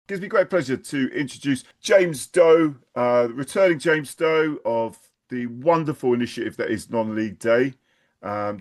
Gives me great pleasure to introduce James Doe, returning James Doe of the wonderful initiative that is Non-League Day.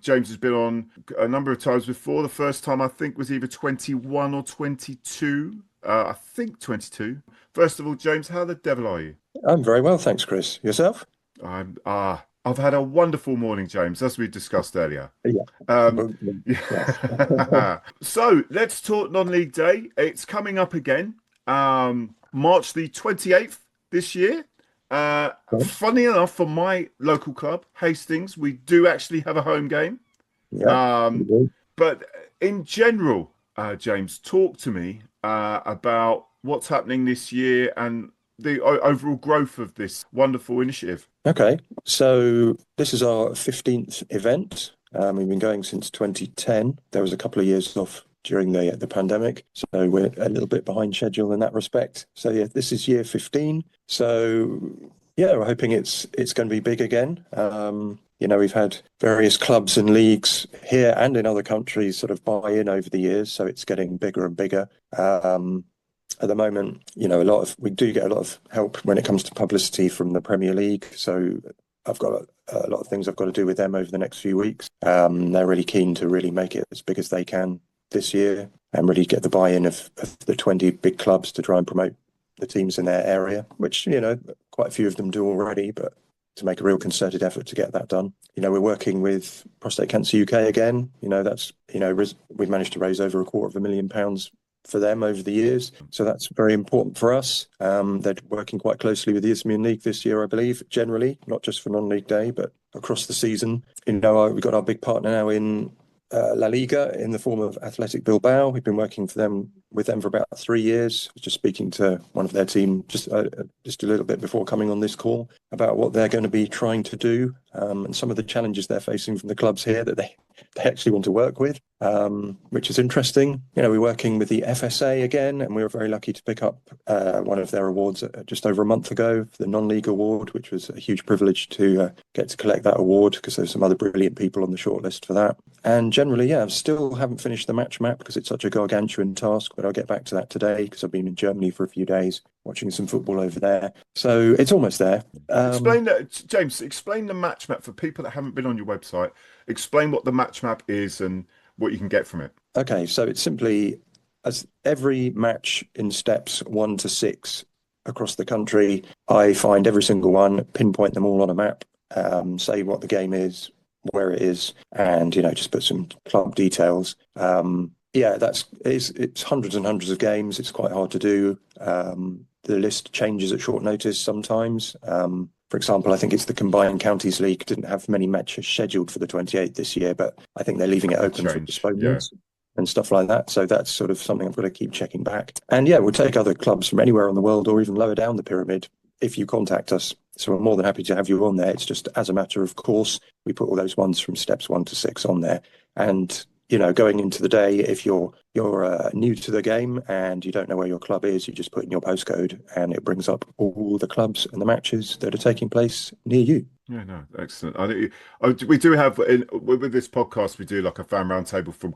James has been on a number of times before. The first time I think was either 21 or 22. I think 22. First of all, James, how the devil are you? I'm very well, thanks, Chris. Yourself? I've had a wonderful morning, James, as we discussed earlier. Yeah. Um, Well, yes. yeah. So let's talk non-league day. It's coming up again, March the 28th this year. Funny enough, for my local club, Hastings, we do actually have a home game. Yeah. Um, but in general, James, talk to me about what's happening this year and the overall growth of this wonderful initiative. Okay. So this is our 15th event. We've been going since 2010. There was a couple of years off during the pandemic, so we're a little bit behind schedule in that respect. So yeah, this is year 15. So yeah, we're hoping it's going to be big again. We've had various clubs and leagues here and in other countries sort of buy in over the years, so it's getting bigger and bigger. At the moment, we do get a lot of help when it comes to publicity from the Premier League. So I've got a lot of things I've got to do with them over the next few weeks. They're really keen to really make it as big as they can this year and really get the buy-in of the 20 big clubs to try and promote the teams in their area, which, quite a few of them do already, but to make a real concerted effort to get that done. We're working with Prostate Cancer UK again. We've managed to raise over £250,000 for them over the years. So that's very important for us. They're working quite closely with the Isthmian League this year, I believe, generally, not just for non-league day, but across the season. We've got our big partner now in La Liga in the form of Athletic Bilbao. We've been working with them for about 3 years. I was just speaking to one of their team just a little bit before coming on this call about what they're going to be trying to do and some of the challenges they're facing from the clubs here that they actually want to work with, which is interesting. We're working with the FSA again, and we were very lucky to pick up one of their awards just over a month ago, the non-league award, which was a huge privilege to get to collect that award because there's some other brilliant people on the shortlist for that. And generally, I still haven't finished the match map because it's such a gargantuan task, but I'll get back to that today because I've been in Germany for a few days watching some football over there. So it's almost there. Explain that, James. Explain the match map for people that haven't been on your website. Explain what the match map is and what you can get from it. Okay, so it's simply as every match in steps 1 to 6 across the country. I find every single one, pinpoint them all on a map, say what the game is, where it is, and just put some club details. It's hundreds and hundreds of games. It's quite hard to do. The list changes at short notice sometimes. For example, I think it's the Combined Counties League didn't have many matches scheduled for the 28th this year, but I think they're leaving it open for postponements and stuff like that. So that's sort of something I've got to keep checking back. And yeah, we'll take other clubs from anywhere on the world or even lower down the pyramid if you contact us. So we're more than happy to have you on there. It's just as a matter of course, we put all those ones from steps 1 to 6 on there. And going into the day, if you're new to the game and you don't know where your club is, you just put in your postcode and it brings up all the clubs and the matches that are taking place near you. Yeah, no, excellent. We do have with this podcast, we do like a fan roundtable from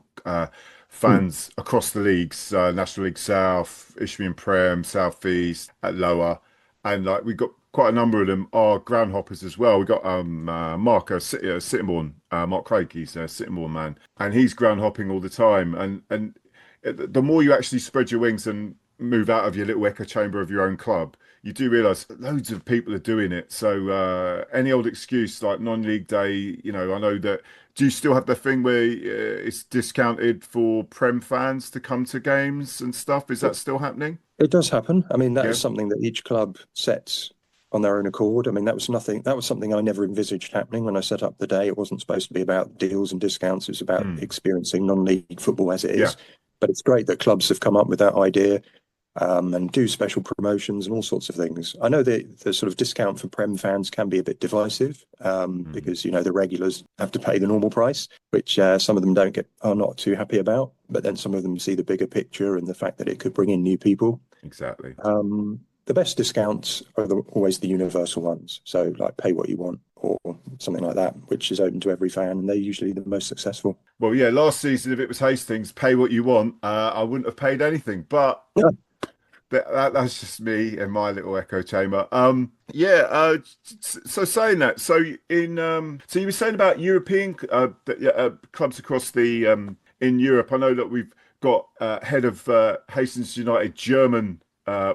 fans across the leagues, National League South, Isthmian Prem, South East, at Lower, and like we got quite a number of them are ground hoppers as well. We got Mark Sittingbourne, Mark Craig, he's a Sittingbourne man, and he's ground hopping all the time. And the more you actually spread your wings and move out of your little echo chamber of your own club, you do realise loads of people are doing it. So any old excuse like non-league day, I know that. Do you still have the thing where it's discounted for Prem fans to come to games and stuff? Is that still happening? It does happen. I mean, that Yeah. is something that each club sets on their own accord. I mean, that was something I never envisaged happening when I set up the day. It wasn't supposed to be about deals and discounts. It's about experiencing non-league football as it Yeah. is. But it's great that clubs have come up with that idea and do special promotions and all sorts of things. I know the sort of discount for Prem fans can be a bit divisive because, the regulars have to pay the normal price, which some of them are not too happy about. But then some of them see the bigger picture and the fact that it could bring in new people. Exactly. The best discounts are always the universal ones. So like pay what you want or something like that, which is open to every fan, and they're usually the most successful. Well, yeah, last season, if it was Hastings, pay what you want, I wouldn't have paid anything. But That's just me and my little echo chamber. Yeah. So saying that, so you were saying about European clubs across the in Europe. I know that we've got head of Hastings United German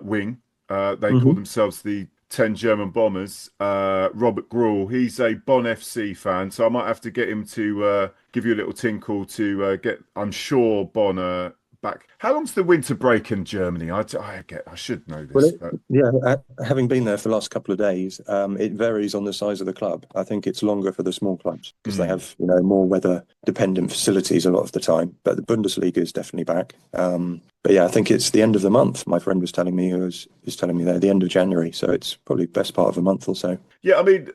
wing. They call Hmm. themselves the 10 German Bombers. Robert Gruhl, he's a Bonn FC fan, so I might have to get him to give you a little tinkle to get, I'm sure, Bonn back. How long's the winter break in Germany? I should know Well, this, but yeah, having been there for the last couple of days, it varies on the size of the club. I think it's longer for the small clubs because they mm, have, more weather-dependent facilities a lot of the time. But the Bundesliga is definitely back. But yeah, I think it's the end of the month. My friend was telling me, who was telling me there, the end of January. So it's probably best part of a month or so. yeah, I mean,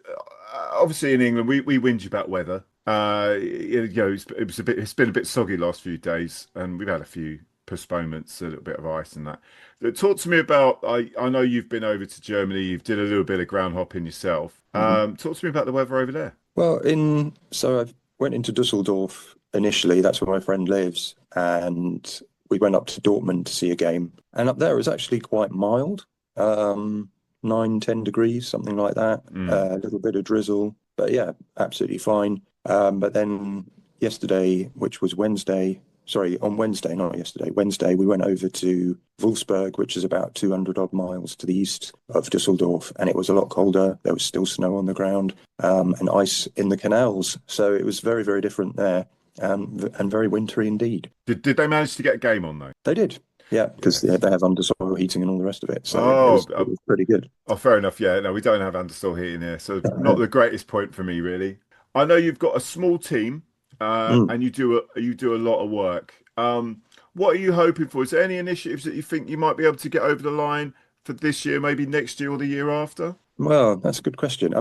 obviously in England we whinge about weather. It's been a bit soggy last few days, and we've had a few postponements, a little bit of ice and that. Talk to me about. I know you've been over to Germany. You've did a little bit of ground hopping yourself. Mhm. Talk to me about the weather over there. Well, so I went into Dusseldorf initially. That's where my friend lives, and we went up to Dortmund to see a game. And up there it was actually quite mild, um, 9, 10 degrees, something like that. Mm. A little bit of drizzle, but yeah, absolutely fine. But then yesterday, which was Wednesday, sorry, on Wednesday, not yesterday, Wednesday, we went over to Wolfsburg, which is about 200 odd miles to the east of Dusseldorf, and it was a lot colder. There was still snow on the ground, and ice in the canals. So it was very, very different there, and very wintry indeed. Did they manage to get a game on though? They did, yeah, because Yes. they have undersoil heating and all the rest of it. So it Oh, was it was pretty good. fair enough. Yeah, no, we don't have understore heating here, so not the greatest point for me, really. I know you've got a small team, Mm. and you do a lot of work. What are you hoping for? Is there any initiatives that you think you might be able to get over the line for this year, maybe next year or the year after? Well, that's a good question.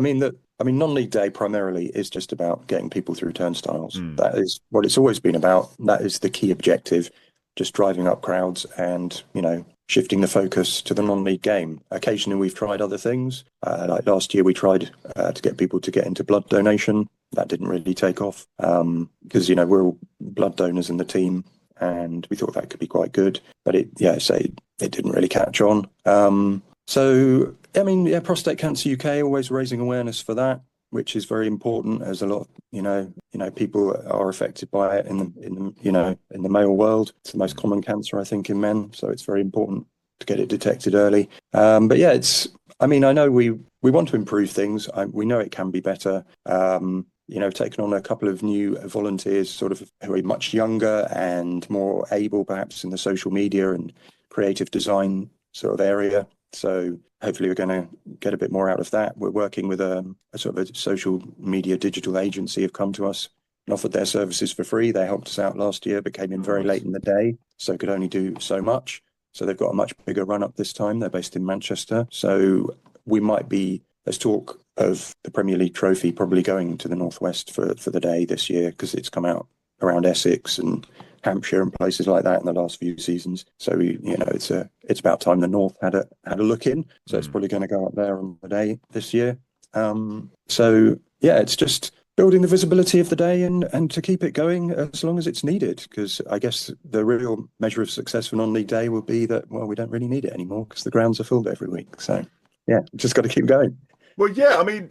Non-league day primarily is just about getting people through turnstiles. Mm. That is what it's always been about. That is the key objective, just driving up crowds and, shifting the focus to the non-league game. Occasionally we've tried other things. Like last year we tried to get people to get into blood donation. That didn't really take off because, we're all blood donors in the team and we thought that could be quite good. But it didn't really catch on. Yeah, Prostate Cancer UK always raising awareness for that, which is very important, as a lot of people are affected by it in the male world. It's the most common cancer, I think, in men, so it's very important to get it detected early. But yeah, I know we want to improve things. We know it can be better. Taken on a couple of new volunteers, sort of who are much younger and more able, perhaps, in the social media and creative design sort of area. So hopefully we're going to get a bit more out of that. We're working with a sort of a social media digital agency have come to us and offered their services for free. They helped us out last year, but came in very late Nice. in the day, so could only do so much. So they've got a much bigger run up this time. They're based in Manchester. So there's talk of the Premier League trophy probably going to the Northwest for the day this year because it's come out around Essex and Hampshire and places like that in the last few seasons. So it's about time the North had a look in. So it's Mm. probably going to go up there on the day this year. So yeah, it's just building the visibility of the day and to keep it going as long as it's needed. Because I guess the real measure of success for non-league day will be that, well, we don't really need it anymore because the grounds are filled every week. So yeah, just got to keep going. Well, yeah, I mean,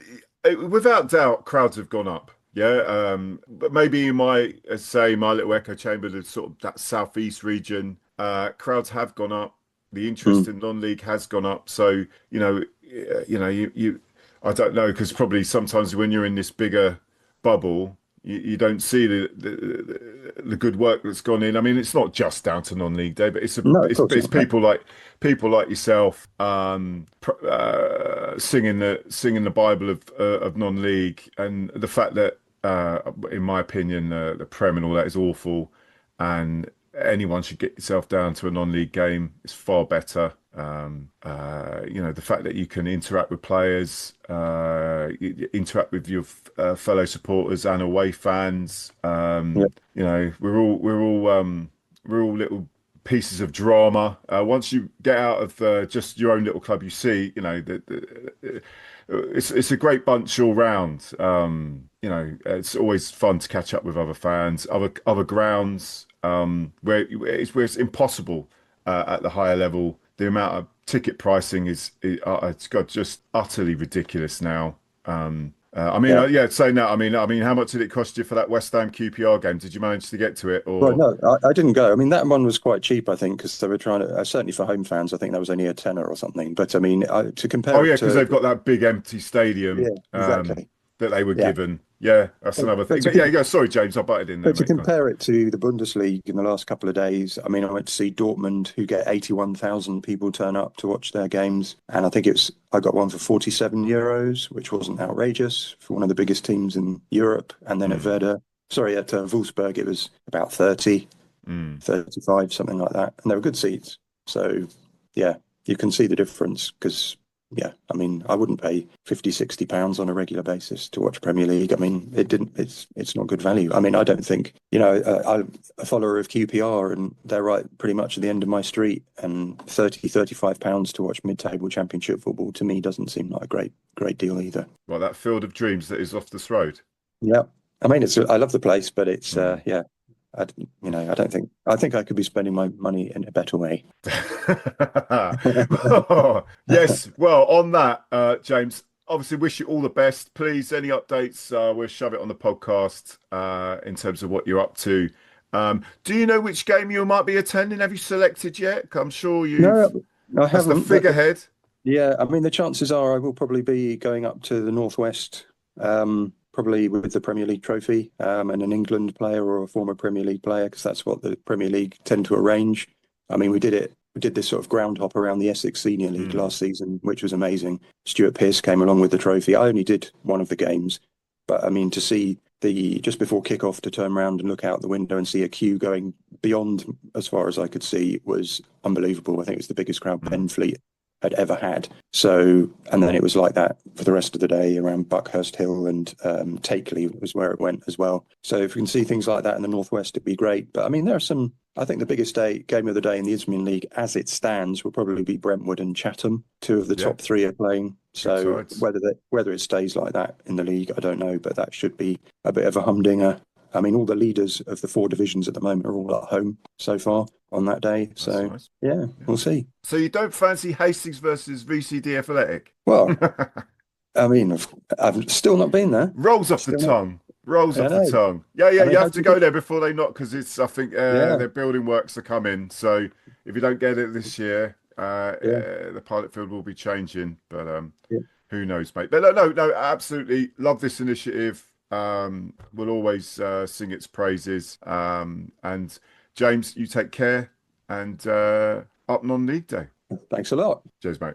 without doubt, crowds have gone up. Yeah, but maybe you might say my little echo chamber, the sort of that southeast region, crowds have gone up. The interest Mm. in non-league has gone up. So I don't know because probably sometimes when you're in this bigger bubble, you don't see the good work that's gone in. I mean, it's not just down to non-league day, but No, of course it's not. No. people like yourself singing the Bible of non-league, and the fact that in my opinion the Prem and all that is awful, and anyone should get yourself down to a non-league game. It's far better. The fact that you can interact with players, interact with your fellow supporters and away fans. Yeah. We're all little pieces of drama. Once you get out of just your own little club, you see, it's a great bunch all round. It's always fun to catch up with other fans, other grounds, where it's impossible at the higher level the amount of ticket pricing it's got just utterly ridiculous now. I mean, Yeah. yeah, saying that, I mean, how much did it cost you for that West Ham QPR game? Did you manage to get to it, Well, or? no, I didn't go. I mean, that one was quite cheap, I think, because they were trying to, certainly for home fans, I think that was only a tenner or something. But I mean, to Oh compare yeah, it because to, they've got that big empty yeah, stadium exactly. that they were Yeah. given. Yeah, that's But, another but thing. to But yeah, yeah. Sorry, James, I butted in there, But to mate. Go on. compare it to the Bundesliga in the last couple of days, I mean, I went to see Dortmund, who get 81,000 people turn up to watch their games. And I think I got one for 47 euros, which wasn't outrageous for one of the biggest teams in Europe. And then at Mm, Wolfsburg, it was about 30, mm. 35, something like that. And they were good seats. So, yeah, you can see the difference because yeah, I mean, I wouldn't pay 50, 60 pounds on a regular basis to watch Premier League. I mean, it's not good value. I mean, I don't think, I'm a follower of QPR and they're right pretty much at the end of my street, and 30, 35 pounds to watch mid-table championship football to me doesn't seem like a great deal either. Well, that field of dreams that is off this road. Yeah. I mean, I love the place, but it's, Mm. yeah, I think I could be spending my money in a better way. Yes. Well, on that, James, obviously wish you all the best. Please, any updates, we'll shove it on the podcast in terms of what you're up to. Do you know which game you might be attending? Have you selected yet? I'm sure No, I that's the haven't, but figurehead. yeah, I mean, the chances are I will probably be going up to the Northwest, probably with the Premier League trophy, and an England player or a former Premier League player, because that's what the Premier League tend to arrange. I mean, we did this sort of ground hop around the Essex Senior League Mm. last season, which was amazing. Stuart Pearce came along with the trophy. I only did one of the games, but I mean, to see the just before kickoff to turn around and look out the window and see a queue going beyond as far as I could see was unbelievable. I think it was the biggest crowd Mm. Benfleet had ever had. So, and then it was like that for the rest of the day around Buckhurst Hill and Takeley was where it went as well. So if we can see things like that in the Northwest, it'd be great. But I mean, I think the biggest game of the day in the Isthmian League as it stands will probably be Brentwood and Chatham. Two of the Yeah, top three are playing. good So sides. whether it stays like that in the league, I don't know, but that should be a bit of a humdinger. I mean, all the leaders of the four divisions at the moment are all at home so far on that day. That's So nice. yeah, Yeah. we'll see. So you don't fancy Hastings versus VCD Athletic? Well, I mean, I've still not been there. Rolls off the Still not. tongue. Rolls I off the know. tongue. Yeah, yeah, I mean, you how have do to you go think? there before they knock because it's, I think, Yeah, their building works are coming. So if you don't get it this year, yeah, the pilot field will be changing. But yeah. who knows, mate? But no, no, no, absolutely love this initiative. We'll always sing its praises. And James, you take care and up non-league day. Thanks a lot. Cheers, mate.